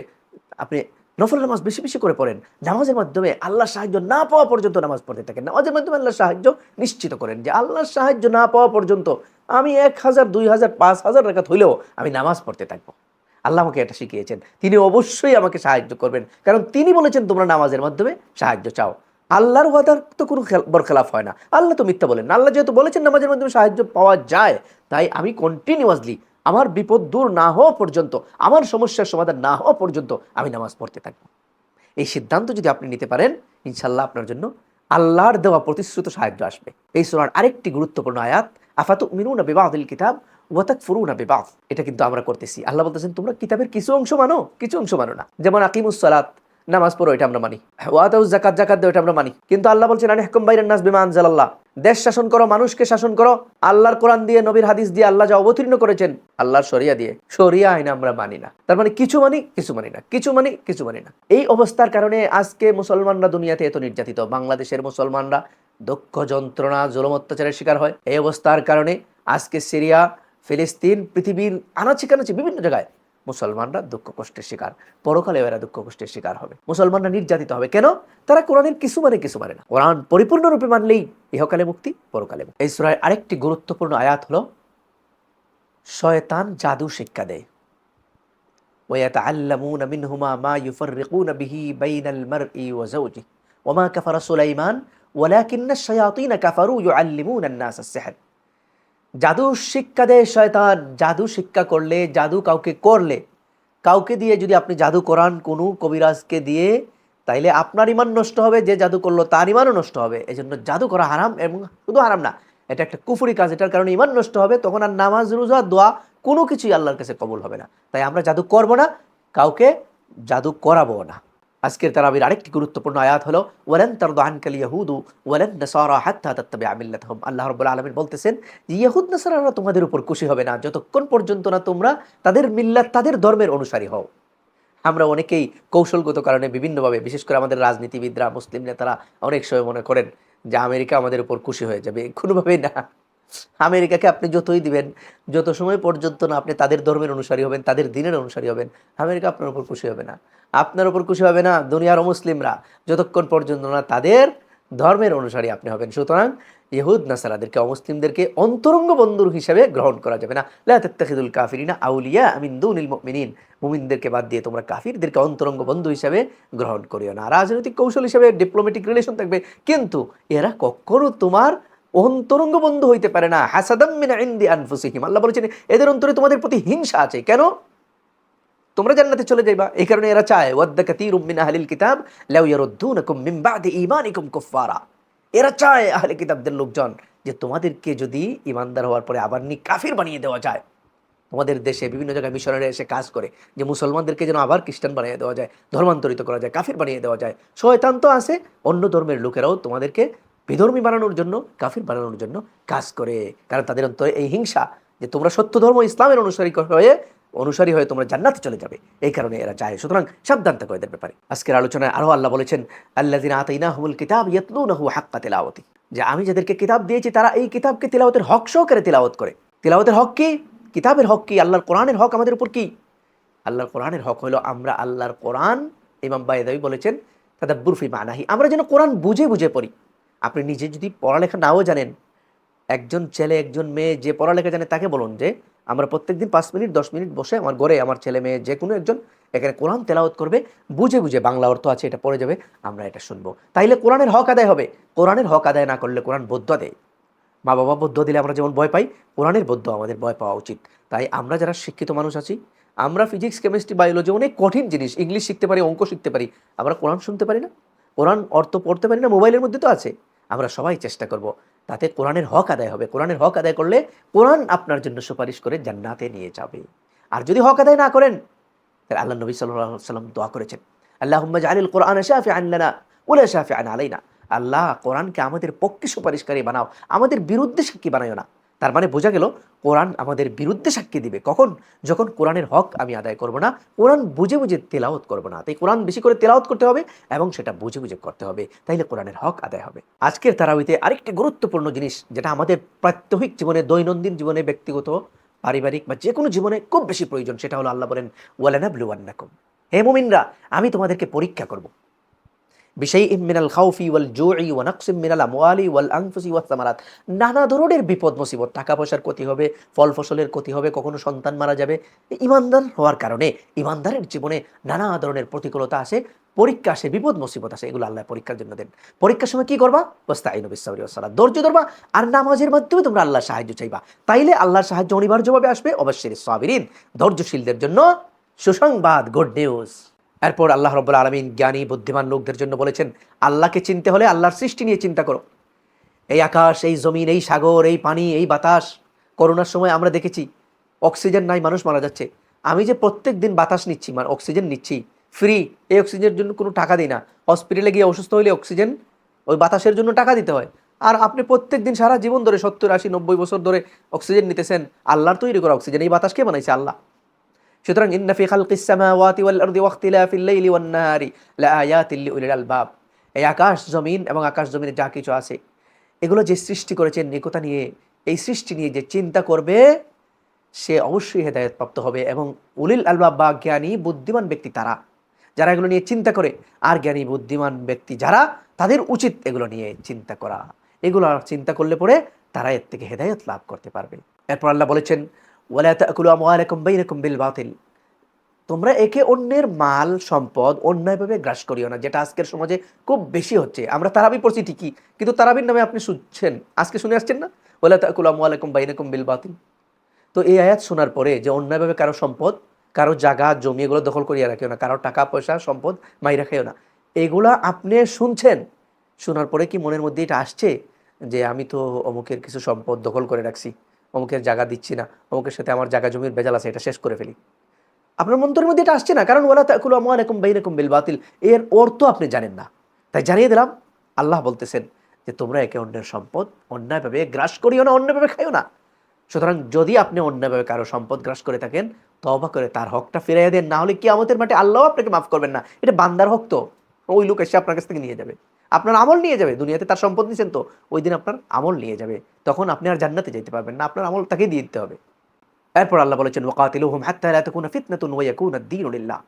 আপনি নফল নামাজ বেশি বেশি করে পড়েন। নামাজের মাধ্যমে আল্লাহর সাহায্য না পাওয়া পর্যন্ত নামাজ পড়তে থাকেন। নামাজের মাধ্যমে আল্লাহর সাহায্য নিশ্চিত করেন, যে আল্লাহর সাহায্য না পাওয়া পর্যন্ত আমি 1000, 2000, 5000 রাকাত হইলেও আমি নামাজ পড়তে থাকবো। আল্লাহ আমাকে এটা শিখিয়েছেন, তিনি অবশ্যই আমাকে সাহায্য করবেন, কারণ তিনি বলেছেন তোমরা নামাজের মাধ্যমে সাহায্য চাও। আল্লাহর ওয়াদার তো কোনো বরখেলাফ হয় না, আল্লাহ তো মিথ্যা বলেন না। আল্লাহ যেহেতু বলেছেন নামাজের মাধ্যমে সাহায্য পাওয়া যায়, তাই আমি কন্টিনিউয়াসলি আমার বিপদ দূর না হওয়া পর্যন্ত, আমার সমস্যার সমাধান না হওয়া পর্যন্ত আমি নামাজ পড়তে থাকবো। এই সিদ্ধান্ত যদি আপনি নিতে পারেন, ইনশাল্লাহ আপনার জন্য আল্লাহর দেওয়া প্রতিশ্রুত সাহায্য আসবে। এই সূরার আরেকটি গুরুত্বপূর্ণ আয়াত, আফাতুমিনুনা বিবাদিল কিতাব ওয়া তাকফুরুনা বিবাদ, এটা কিন্তু আমরা করতেছি। আল্লাহ বলতেছেন তোমরা কিতাবের কিছু অংশ মানো, কিছু অংশ মানো না। যেমন আকিমুস সালাত, নামাজ পড়ো, এটা আমরা মানি। ওয়া আতাউজ যাকাত, যাকাত দাও, এটা আমরা মানি। কিন্তু আল্লাহ বলছেন আনিহকুম বাইনান নাস বিমা আনজালাল্লাহ, দেশ শাসন করো, মানুষকে শাসন করো আল্লাহর কোরআন দিয়ে, নবীর হাদিস দিয়ে, আল্লাহ যা অবতীর্ণ করেছেন আল্লাহর শরিয়া দিয়ে। শরিয়া আইন আমরা মানি না, তার মানে কিছু মানি, কিছু মানি না, কিছু মানি, কিছু মানি না। এই অবস্থার কারণে আজকে মুসলমানরা দুনিয়াতে এত নির্যাতিত। বাংলাদেশের মুসলমানরা দুঃখ যন্ত্রণা জুলুম অত্যাচারের শিকার হয়। এই অবস্থার কারণে আজকে সিরিয়া, ফিলিস্তিন, পৃথিবীর আনাচে কানাচে বিভিন্ন জায়গায় মুসলমানরা দুঃখ কষ্টের শিকার। পরকালে এরা দুঃখ কষ্টের শিকার হবে। মুসলমানরা নির্যাতিত হবে কেন? তারা কোরআনের কিছু মানে কিছু মানে না। কোরআন পরিপূর্ণরূপে মানলেই ইহকালে মুক্তি, পরকালে মুক্তি। এই সূরার আরেকটি গুরুত্বপূর্ণ আয়াত হলো, শয়তান জাদু শিক্ষা দেয়। وَيَتَعَلَّمُونَ مِنْهُمَا مَا يُفَرِّقُونَ بِهِ بَيْنَ الْمَرْءِ وَزَوْجِهِ وَمَا كَفَرَ سُلَيْمَانُ وَلَكِنَّ الشَّيَاطِينَ كَفَرُوا يُعَلِّمُونَ النَّاسَ السِّحْرَ। জাদু শিক্ষা দেয় শয়তান। জাদু শিক্ষা করলে, জাদু কাউকে করলে, কাউকে দিয়ে যদি আপনি জাদু করান কোনো কবিরাজকে দিয়ে, তাইলে আপনার ইমান নষ্ট হবে, যে জাদু করলো তার ইমানও নষ্ট হবে। এই জন্য জাদু করা হারাম, এবং শুধু হারাম না, এটা একটা কুফরি কাজ। এটার কারণে ইমান নষ্ট হবে, তখন আর নামাজ, রোজা, দোয়া কোনো কিছুই আল্লাহর কাছে কবুল হবে না। তাই আমরা জাদু করব না, কাউকে জাদু করাবো না। আজকের তারাবির আরেকটি গুরুত্বপূর্ণ আয়াত হলো, ওয়ালান তারদা আনকাল ইয়াহুদু ওয়ালান নাসারা হাত্তা তাত্তাবিআ মিল্লাতাহুম। আল্লাহ রাব্বুল আলামিন বলতেছেন যে ইহুদ নাসারারা তোমাদের উপর খুশি হবে না যতক্ষণ পর্যন্ত না তোমরা তাদের মিল্লাত, তাদের ধর্মের অনুসারী হও। আমরা অনেকেই কৌশলগত কারণে বিভিন্নভাবে, বিশেষ করে আমাদের রাজনীতিবিদরা, মুসলিম নেতারা অনেক সময় মনে করেন যে আমেরিকা আমাদের উপর খুশি হয়ে যাবে। কোনোভাবেই না। আমেরিকাকে আপনি যতই দিবেন, যত সময় পর্যন্ত না আপনি তাদের ধর্মের অনুসারী হবেন, তাদের দিনের অনুসারী হবেন, আমেরিকা আপনার উপর খুশি হবে না। আপনার উপর খুশি হবে না দুনিয়ার মুসলিমরা, যতক্ষণ পর্যন্ত না তাদের ধর্মের অনুসারী আপনি হবেন। সুতরাং ইহুদ নাসারাদেরকে, অমুসলিমদেরকে অন্তরঙ্গ বন্ধু হিসেবে গ্রহণ করা যাবে না। লা তাত্তাখিযুল কাফিরিনা আউলিয়া মিন দুনিল মুমিনিন, মুমিনদেরকে বাদ দিয়ে তোমরা কাফিরদেরকে অন্তরঙ্গ বন্ধু হিসেবে গ্রহণ করিও না। রাজনৈতিক কৌশল হিসেবে ডিপ্লোম্যাটিক রিলেশন থাকবে, কিন্তু এরা কখনো তোমার অন্তরঙ্গ বন্ধু হইতে পারে না। হাসাদাম মিন ইনদি আনফুসিহিম, আল্লাহ বলেছেন এদের অন্তরে তোমাদের প্রতি হিংসা আছে। কেন? তোমরা জান্নাতে চলে যাইবা, এই কারণে এরা চায়, ওয়াদ্দা কাসীরুম মিন আহলিল কিতাব লাউ ইয়ারুদ্দুনাকুম মিন বাদি ঈমানিকুম কুফারা। এরা চায়, আহলে কিতাবদের লোকজন, যে তোমাদেরকে যদি ঈমানদার হওয়ার পরে আবার কাফির বানিয়ে দেওয়া যায়। তোমাদের দেশে বিভিন্ন জায়গায় মিশনারি এসে কাজ করে, যে মুসলমানদেরকে যেন আবার খ্রিস্টান বানিয়ে দেওয়া যায়, ধর্মান্তরিত করা যায়, কাফির বানিয়ে দেওয়া যায়। শয়তান তো আছে, অন্য ধর্মের লোকেরাও তোমাদেরকে বিধর্মী বানানোর জন্য, কাফির বানানোর জন্য কাজ করে। কারণ তাদের অন্তরে এই হিংসা, যে তোমরা সত্য ধর্ম ইসলামের অনুসারী হয়ে তোমরা জান্নাতে চলে যাবে, এই কারণে এরা চায়। সুতরাং সাবধান থাকো এদের ব্যাপারে। আজকের আলোচনায় আরো আল্লাহ বলেছেন, আল্লাযিনা আতাইনাহুমুল কিতাব ইয়াতলুনাহু হাক্কা তিলাওয়াতি, যে আমি যাদেরকে কিতাব দিয়েছি তারা এই কিতাবকে তিলাওয়াতের হক সহকারে তিলাওয়াত করে। তিলাওয়াতের হক কি? কিতাবের হক কি? আল্লাহর কোরআনের হক আমাদের উপর কি? আল্লাহর কোরআনের হক হলো আমরা আল্লাহর কোরআন, ইমাম বায়দাবী বলেছেন, তাদাব্বুর ফি মানাহি, আমরা যেন কোরআন বুঝে বুঝে পড়ি। আপনি নিজে যদি পড়ালেখা নাও জানেন, একজন ছেলে একজন মেয়ে যে পড়ালেখা জানে তাকে বলুন যে আমরা প্রত্যেকদিন 5 মিনিট 10 মিনিট বসে আমার ঘরে আমার ছেলে মেয়ে যে কোনো একজন এখানে কোরআন তেলাওয়াত করবে, বুঝে বুঝে, বাংলা অর্থ আছে এটা পড়ে যাবে, আমরা এটা শুনবো। তাইলে কোরআনের হক আদায় হবে। কোরআনের হক আদায় না করলে কোরআন বদ্দুয়া দেয়। মা বাবা বদ্দুয়া দিলে আমরা যেমন ভয় পাই, কোরআনের বদ্দুয়া আমাদের ভয় পাওয়া উচিত। তাই আমরা যারা শিক্ষিত মানুষ আছি, আমরা ফিজিক্স, কেমিস্ট্রি, বায়োলজি, অনেক কঠিন জিনিস, ইংলিশ শিখতে পারি, অঙ্ক শিখতে পারি, আমরা কোরআন শুনতে পারি না? কোরআন অর্থ পড়তে পারি না, মোবাইলের মধ্যে তো আছে। আমরা সবাই চেষ্টা করব, তাতে কোরআনের হক আদায় হবে। কোরআনের হক আদায় করলে কোরআন আপনার জন্য সুপারিশ করে জান্নাতে নিয়ে যাবে। আর যদি হক আদায় না করেন, তাহলে আল্লাহ নবী সাল্লাল্লাহু আলাইহি ওয়াসাল্লাম দোয়া করেছেন, আল্লাহুম্মা জাআলিল কোরআনা শাফিআন লানা ওয়া লা শাফিআন আলাইনা। আল্লাহ, কোরআনকে আমাদের পক্ষে সুপারিশকারী বানাও, আমাদের বিরুদ্ধে সাক্ষী বানাইও না। তার মানে বোঝা গেল, কোরআন আমাদের বিরুদ্ধে সাক্ষী দিবে কখন? যখন কোরআনের হক আমি আদায় করব না, কোরআন বুঝে বুঝে তেলাওয়াত করব না। তাই কোরআন বেশি করে তেলাওয়াত করতে হবে এবং সেটা বুঝে বুঝে করতে হবে, তাইলে কোরআনের হক আদায় হবে। আজকের তারাবিতে আরেকটি গুরুত্বপূর্ণ জিনিস, যেটা আমাদের প্রাত্যহিক জীবনে, দৈনন্দিন জীবনে, ব্যক্তিগত, পারিবারিক বা যে কোনো জীবনে খুব বেশি প্রয়োজন, সেটা হলো আল্লাহ বলেন, ওয়ালানাবলুওয়ান্নাকুম, হে মুমিনরা, আমি তোমাদেরকে পরীক্ষা করব বিশাইইম মিনাল খাউফি ওয়াল জুই ওয়া নাকসিম মিনাল আমওয়ালি ওয়াল আনফুসি ওয়াস সামারাত। নানা ধরনের বিপদ মুসিবত, টাকা পয়সার ক্ষতি হবে, ফল ফসলের ক্ষতি হবে, কখনো সন্তান মারা যাবে। ইমানদার হওয়ার কারণে ইমানদারের জীবনে নানা ধরনের প্রতিকূলতা আসে, পরীক্ষা আসে, বিপদ মুসিবত আসে। এগুলো আল্লাহ পরীক্ষার জন্য দেন। পরীক্ষার সময় কি করবা? ওয়াস্তাইনু বিস-সাবরি ওয়াস-সালাত, ধৈর্য ধরবা আর নামাজের মাধ্যমে তোমরা আল্লাহর সাহায্য চাইবা। তাইলে আল্লাহর সাহায্য অনিবার্যভাবে আসবে। অবশ্যই সাবিরিন, ধৈর্যশীলদের জন্য সুসংবাদ, গুড নিউজ। এরপর আল্লাহ রাব্বুল আলামিন জ্ঞানী বুদ্ধিমান লোকদের জন্য বলেছেন, আল্লাহকে চিনতে হলে আল্লাহর সৃষ্টি নিয়ে চিন্তা করো। এই আকাশ, এই জমিন, এই সাগর, এই পানি, এই বাতাস। করোনার সময় আমরা দেখেছি অক্সিজেন নাই, মানুষ মারা যাচ্ছে। আমি যে প্রত্যেক দিন বাতাস নিচ্ছি, মানে অক্সিজেন নিচ্ছি ফ্রি, এই অক্সিজেনের জন্য কোনো টাকা দিই না। হসপিটালে গিয়ে অসুস্থ হলে অক্সিজেন, ওই বাতাসের জন্য টাকা দিতে হয়। আর আপনি প্রত্যেক দিন সারা জীবন ধরে 70, 80, 90 বছর ধরে অক্সিজেন নিতেছেন। আল্লাহর তৈরি করা অক্সিজেন, এই বাতাস কে বানাইছে? আল্লাহ। সুতরাং ইন্না ফি খালকিস সামাওয়াতি ওয়াল আরদি ওয়া ইখতিলাফিল লাইলি ওয়ান নাহারি লাআয়াতিল লিউলিল আলবাব। এই আকাশ জমিন এবং আকাশ জমিনে যা কিছু আছে, এগুলো যে সৃষ্টি করেছেন নিকতা নিয়ে, এই সৃষ্টি নিয়ে যে চিন্তা করবে সে অবশ্যই হেদায়েত প্রাপ্ত হবে। এবং উলিল আলবাব বা জ্ঞানী বুদ্ধিমান ব্যক্তি তারা, যারা এগুলো নিয়ে চিন্তা করে। আর জ্ঞানী বুদ্ধিমান ব্যক্তি যারা, তাদের উচিত এগুলো নিয়ে চিন্তা করা। এগুলো চিন্তা করলে পরে তারা এর থেকে হেদায়েত লাভ করতে পারবে। এরপর আল্লাহ বলেছেন, ওয়ালা তাকুলু আমওয়ালাকুম বাইনাকুম বিল বাতিল, তোমরা একে অন্যের মাল সম্পদ অন্যায়ভাবে গ্রাস করিও না, যেটা আজকের সমাজে খুব বেশি হচ্ছে। আমরা তারাবি পড়ছি ঠিকই, কিন্তু তারাবির নামে আপনি শুনছেন, আজকে শুনে আসছেন না, ওয়ালা তাকুলু আমওয়ালাকুম বাইনাকুম বিল বাতিল। তো এই আয়াত শোনার পরে যে অন্যায়ভাবে কারো সম্পদ, কারো জায়গা জমি এগুলো দখল করিয়া রাখিও না, কারো টাকা পয়সা সম্পদ মাইরা খাইও না, এগুলা আপনি শুনছেন। শোনার পরে কি মনের মধ্যে এটা আসছে যে আমি তো অমুকের কিছু সম্পদ দখল করে রাখছি, অমুকের জায়গা দিচ্ছি না, অমুকের সাথে আমার জায়গা জমির বেজাল আছে, এটা শেষ করে ফেলি? আপনার মন্ত্রের মধ্যে এটা আসছে না, কারণ ওয়ালা তাকুলু আমওয়ালাকুম বাইনাকুম বিল বাতিল, এর অর্থ আপনি জানেন না। তাই জানিয়ে দিলাম, আল্লাহ বলতেছেন যে তোমরা একে অন্যের সম্পদ অন্যায়ভাবে গ্রাস করিও না, অন্যায়ভাবে খাইও না। সুতরাং যদি আপনি অন্যায়ভাবে কারো সম্পদ গ্রাস করে থাকেন, তওবা করে তার হকটা ফিরাইয়া দেন, না হলে কিয়ামতের মাঠে আল্লাহ আপনাকে মাফ করবেন না। এটা বান্দার হক, তো ওই লোক এসে আপনার কাছ থেকে নিয়ে যাবে, আপনার আমল নিয়ে যাবে। দুনিয়াতে তার সম্পদ নিয়েছেন, তো ওই দিন আপনার আমল নিয়ে যাবে, তখন আপনি আর জান্নাতে যেতে পারবেন না, আপনার আমল তাকে দিয়ে দিতে হবে। এরপর আল্লাহ বলেছেন, ওয়াকাতিলুহুম হাত্তা লা তাকুনা ফিতনাতুন ওয়া ইয়াকুনা আদ-দীনু লিল্লাহ,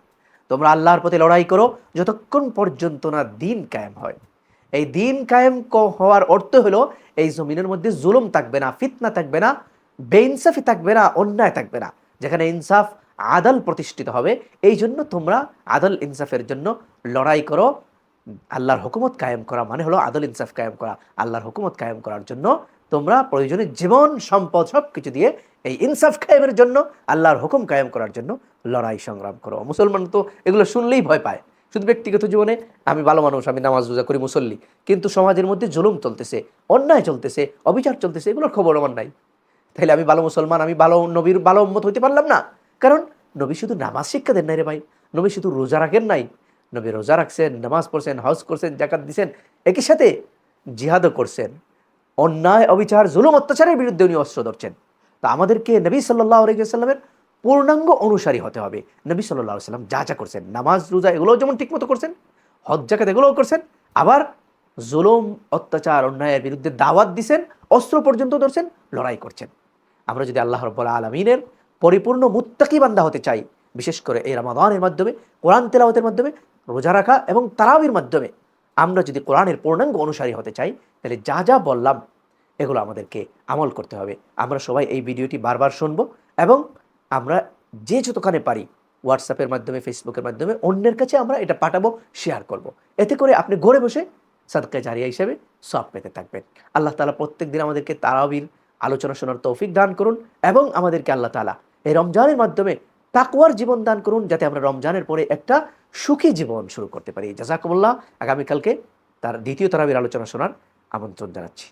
তোমরা আল্লাহর পথে লড়াই করো যতক্ষণ পর্যন্ত না দিন কায়েম হয়। এই দিন কায়েম হওয়ার অর্থ হলো, এই জমিনের মধ্যে জুলুম থাকবে না, ফিতনা থাকবে না, বেইনসাফি থাকবে না, অন্যায় থাকবে না। যেখানে ইনসাফ, আদল প্রতিষ্ঠিত হবে। এই জন্য তোমরা আদল ইনসাফের জন্য লড়াই করো। আল্লাহর হুকুমত কায়েম করা মানে হলো আদল ইনসাফ কায়েম করা। আল্লাহর হুকুমত কায়েম করার জন্য তোমরা প্রয়োজনে জীবন সম্পদ সব কিছু দিয়ে এই ইনসাফ কায়েমের জন্য, আল্লাহর হুকুম কায়েম করার জন্য লড়াই সংগ্রাম করো। মুসলমান তো এগুলো শুনলেই ভয় পায়। শুধু ব্যক্তিগত জীবনে আমি ভালো মানুষ, আমি নামাজ রোজা করি, মুসল্লি, কিন্তু সমাজের মধ্যে জুলুম চলতেছে, অন্যায় চলতেছে, অবিচার চলতেছে, এগুলোর খবর আমার নাই। তাহলে আমি ভালো মুসলমান, আমি ভালো নবীর ভালো উম্মত হইতে পারলাম না। কারণ নবী শুধু নামাজ শিক্ষা দেন নাই রে ভাই, নবী শুধু রোজা রাখেন নাই, নবী রোজা রাখছেন, নামাজ পড়ছেন, হজ করছেন, জাকাত দিছেন, একই সাথে জিহাদও করছেন। অন্যায়, অবিচার, জুলুম, অত্যাচারের বিরুদ্ধে উনি অস্ত্র ধরছেন। তো আমাদেরকে নবী সাল্লাল্লাহু আলাইহি ওয়াসাল্লামের পূর্ণাঙ্গ অনুসারী হতে হবে। নবী সাল্লাল্লাহু আলাইহি ওয়াসাল্লাম যা যা করছেন, নামাজ রোজা এগুলোও যেমন ঠিকমতো করছেন, হজ জাকাত এগুলোও করছেন, আবার জুলুম, অত্যাচার, অন্যায়ের বিরুদ্ধে দাওয়াত দিছেন, অস্ত্র পর্যন্ত ধরছেন, লড়াই করছেন। আমরা যদি আল্লাহ রাব্বুল আলামিনের পরিপূর্ণ মুত্তাকি বান্দা হতে চাই, বিশেষ করে এই রমাদানের মাধ্যমে, কোরআন তেলাওয়াতের মাধ্যমে, রোজা রাখা এবং তারাবির মাধ্যমে আমরা যদি কোরআনের পূর্ণাঙ্গ অনুসারী হতে চাই, তাহলে যা যা বললাম এগুলো আমাদেরকে আমল করতে হবে। আমরা সবাই এই ভিডিওটি বারবার শুনবো এবং আমরা যে যতখানে পারি হোয়াটসঅ্যাপের মাধ্যমে, ফেসবুকের মাধ্যমে অন্যের কাছে আমরা এটা পাঠাবো, শেয়ার করব। এতে করে আপনি ঘরে বসে সাদকা জারিয়া হিসেবে সওয়াব পেতে থাকবেন। আল্লাহ তাআলা প্রত্যেক দিন আমাদেরকে তারাবির আলোচনা শোনার তৌফিক দান করুন এবং আমাদেরকে আল্লাহ তাআলা এই রমজানের মাধ্যমে তাকওয়ার জীবন দান করুন, যাতে আমরা রমজানের পরে একটা সুখী জীবন শুরু করতে পারি। জাযাকুমুল্লাহ। আগামীকালকে তার দ্বিতীয় তারাবির আলোচনা শোনার আমন্ত্রণ জানাচ্ছি।